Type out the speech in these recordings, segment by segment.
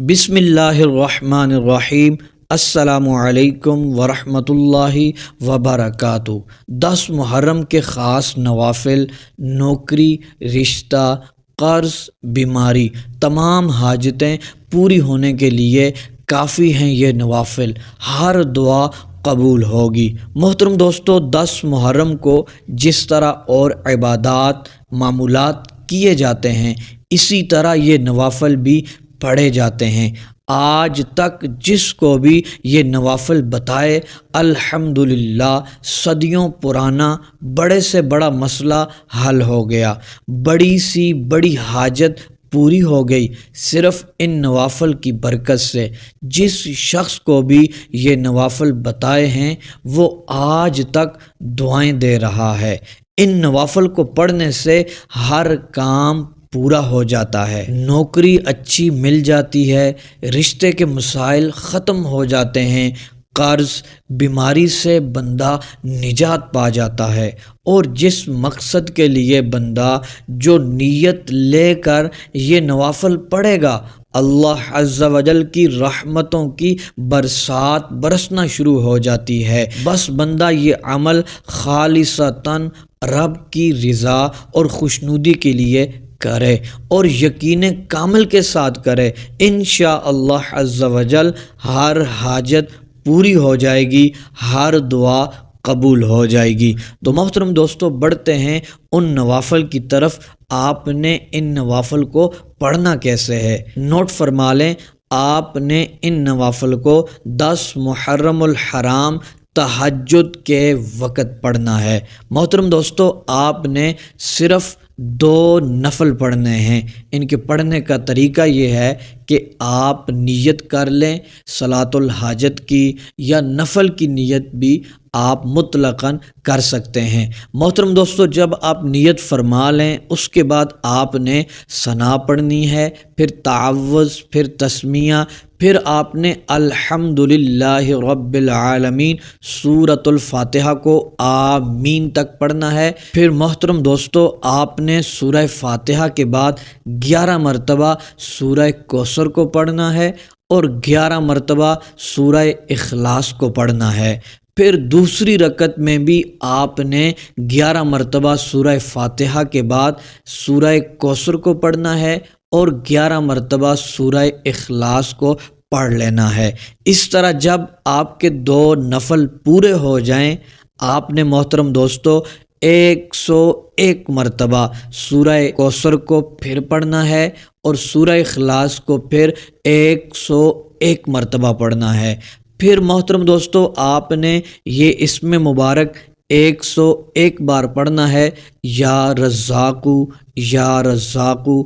بسم اللہ الرحمن الرحیم۔ السلام علیکم ورحمۃ اللہ وبرکاتہ۔ 10 محرم کے خاص نوافل، نوکری، رشتہ، قرض، بیماری، تمام حاجتیں پوری ہونے کے لیے کافی ہیں یہ نوافل۔ ہر دعا قبول ہوگی۔ محترم دوستو، 10 محرم کو جس طرح اور عبادات، معمولات کیے جاتے ہیں، اسی طرح یہ نوافل بھی پڑھے جاتے ہیں۔ آج تک جس کو بھی یہ نوافل بتائے، الحمدللہ صدیوں پرانا بڑے سے بڑا مسئلہ حل ہو گیا، بڑی سی بڑی حاجت پوری ہو گئی صرف ان نوافل کی برکت سے۔ جس شخص کو بھی یہ نوافل بتائے ہیں وہ آج تک دعائیں دے رہا ہے۔ ان نوافل کو پڑھنے سے ہر کام پورا ہو جاتا ہے، نوکری اچھی مل جاتی ہے، رشتے کے مسائل ختم ہو جاتے ہیں، قرض، بیماری سے بندہ نجات پا جاتا ہے، اور جس مقصد کے لیے بندہ جو نیت لے کر یہ نوافل پڑھے گا، اللہ عز و جل کی رحمتوں کی برسات برسنا شروع ہو جاتی ہے۔ بس بندہ یہ عمل خالصتاً رب کی رضا اور خوشنودی کے لیے کرے اور یقین کامل کے ساتھ کرے، انشاءاللہ عز و جل ہر حاجت پوری ہو جائے گی، ہر دعا قبول ہو جائے گی۔ تو محترم دوستو، بڑھتے ہیں ان نوافل کی طرف۔ آپ نے ان نوافل کو پڑھنا کیسے ہے، نوٹ فرما لیں۔ آپ نے ان نوافل کو 10 محرم الحرام تہجد کے وقت پڑھنا ہے۔ محترم دوستو، آپ نے صرف 2 نفل پڑھنے ہیں۔ ان کے پڑھنے کا طریقہ یہ ہے کہ آپ نیت کر لیں صلاۃ الحاجت کی، یا نفل کی نیت بھی آپ مطلقاً کر سکتے ہیں۔ محترم دوستو، جب آپ نیت فرما لیں اس کے بعد آپ نے ثنا پڑھنی ہے، پھر تعوذ، پھر تسمیہ، پھر آپ نے الحمدللہ رب العالمین سورۃ الفاتحہ کو آمین تک پڑھنا ہے۔ پھر محترم دوستو، آپ نے سورہ فاتحہ کے بعد 11 مرتبہ سورہ کوثر کو پڑھنا ہے اور 11 مرتبہ سورہ اخلاص کو پڑھنا ہے۔ پھر دوسری رکعت میں بھی آپ نے 11 مرتبہ سورہ فاتحہ کے بعد سورہ کوثر کو پڑھنا ہے اور 11 مرتبہ سورہ اخلاص کو پڑھ لینا ہے۔ اس طرح جب آپ کے 2 نفل پورے ہو جائیں، آپ نے محترم دوستو 101 مرتبہ سورہ کوثر کو پھر پڑھنا ہے اور سورہ اخلاص کو پھر 101 مرتبہ پڑھنا ہے۔ پھر محترم دوستو، آپ نے یہ اسم مبارک 101 بار پڑھنا ہے، یا رزاقو یا رزاقو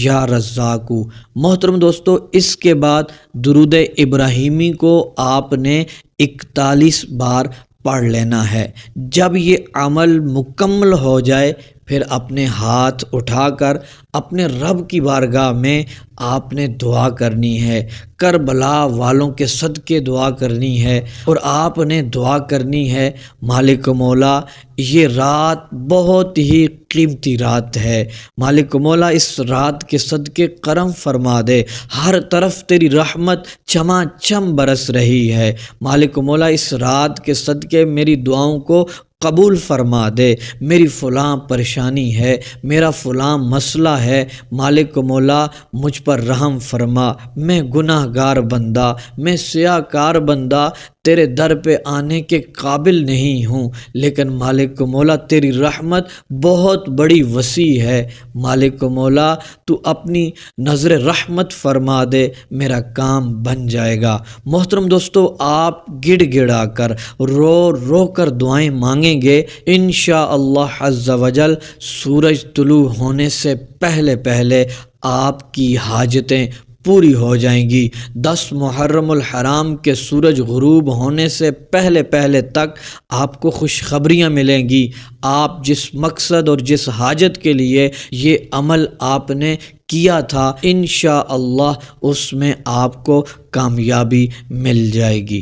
یا رزاقو۔ محترم دوستو، اس کے بعد درود ابراہیمی کو آپ نے 41 بار پڑھ لینا ہے۔ جب یہ عمل مکمل ہو جائے، پھر اپنے ہاتھ اٹھا کر اپنے رب کی بارگاہ میں آپ نے دعا کرنی ہے، کربلا والوں کے صدقے دعا کرنی ہے، اور آپ نے دعا کرنی ہے، مالک مولا یہ رات بہت ہی قیمتی رات ہے، مالک مولا اس رات کے صدقے کرم فرما دے، ہر طرف تیری رحمت چما چم برس رہی ہے، مالک مولا اس رات کے صدقے میری دعاؤں کو قبول فرما دے، میری فلاں پریشانی ہے، میرا فلاں مسئلہ ہے، مالک مولا مجھ پر رحم فرما، میں گناہ گار بندہ، میں سیاہ کار بندہ تیرے در پہ آنے کے قابل نہیں ہوں، لیکن مالک مولا تیری رحمت بہت بڑی وسیع ہے، مالک مولا تو اپنی نظر رحمت فرما دے، میرا کام بن جائے گا۔ محترم دوستو، آپ گڑ گڑا کر رو رو کر دعائیں مانگیں گے، انشاءاللہ عز و جل سورج طلوع ہونے سے پہلے پہلے آپ کی حاجتیں پوری ہو جائیں گی۔ 10 محرم الحرام کے سورج غروب ہونے سے پہلے پہلے تک آپ کو خوشخبریاں ملیں گی۔ آپ جس مقصد اور جس حاجت کے لیے یہ عمل آپ نے کیا تھا، انشاءاللہ اس میں آپ کو کامیابی مل جائے گی۔